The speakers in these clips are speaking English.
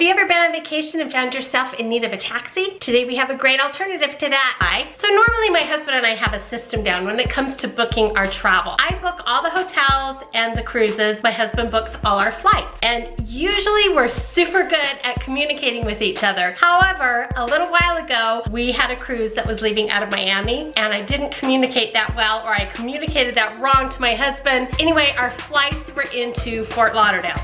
Have you ever been on vacation and found yourself in need of a taxi? Today we have a great alternative to that. So normally my husband and I have a system down when it comes to booking our travel. I book all the hotels and the cruises. My husband books all our flights. And usually we're super good at communicating with each other. However, a little while ago, we had a cruise that was leaving out of Miami and I didn't communicate that well, or I communicated that wrong to my husband. Anyway, our flights were into Fort Lauderdale.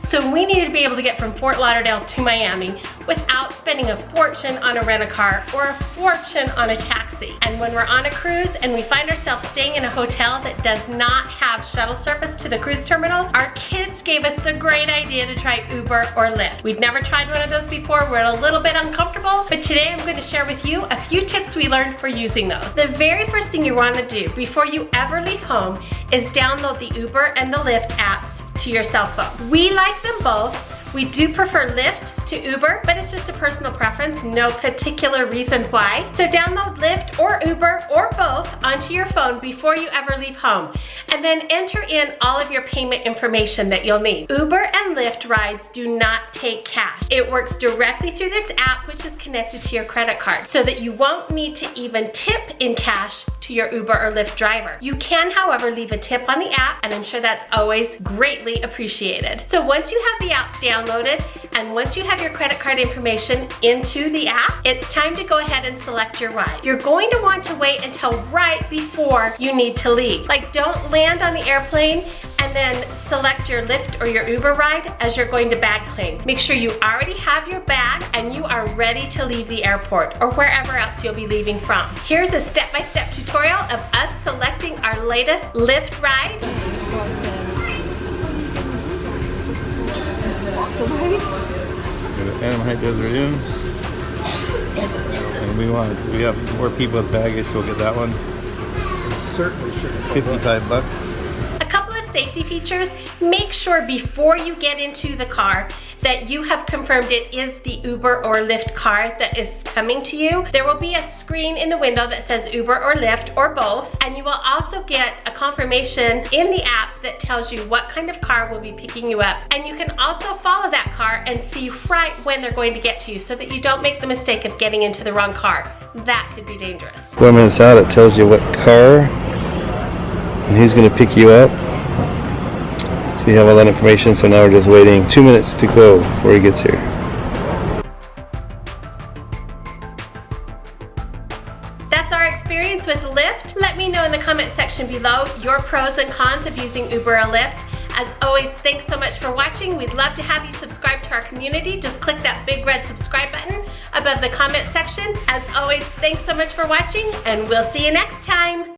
So we needed to be able to get from Fort Lauderdale to Miami without spending a fortune on a rent-a-car or a fortune on a taxi. And when we're on a cruise and we find ourselves staying in a hotel that does not have shuttle service to the cruise terminal, our kids gave us the great idea to try Uber or Lyft. We'd never tried one of those before. We're a little bit uncomfortable, but today I'm going to share with you a few tips we learned for using those. The very first thing you want to do before you ever leave home is download the Uber and the Lyft apps to your cell phone. We like them both. We do prefer Lyft to Uber, but it's just a personal preference, no particular reason why. So download Lyft or Uber or both onto your phone before you ever leave home. And then enter in all of your payment information that you'll need. Uber and Lyft rides do not take cash. It works directly through this app, which is connected to your credit card, so that you won't need to even tip in cash to your Uber or Lyft driver. You can, however, leave a tip on the app, and I'm sure that's always greatly appreciated. So once you have the app downloaded, and once you have your credit card information into the app, it's time to go ahead and select your ride. You're going to want to wait until right before you need to leave. Like, don't land on the airplane and then select your Lyft or your Uber ride as you're going to bag claim. Make sure you already have your bag and you are ready to leave the airport or wherever else you'll be leaving from. Here's a step-by-step tutorial of us selecting our latest Lyft ride. Anaheim Desert Inn. And we have 4 people with baggage, so we'll get that one. Certainly should. 55 bucks. A couple of safety features. Make sure before you get into the car that you have confirmed it is the Uber or Lyft car that is coming to you. There will be a screen in the window that says Uber or Lyft or both, and you will also get a confirmation in the app that tells you what kind of car will be picking you up. And you can also follow that car and see right when they're going to get to you so that you don't make the mistake of getting into the wrong car. That could be dangerous. 4 minutes out, it tells you what car and who's going to pick you up. So you have all that information, so now we're just waiting 2 minutes to go before he gets here. That's our experience with Lyft. Let me know in the comment section below your pros and cons of using Uber or Lyft. As always, thanks so much for watching. We'd love to have you subscribe to our community. Just click that big red subscribe button above the comment section. As always, thanks so much for watching, and we'll see you next time.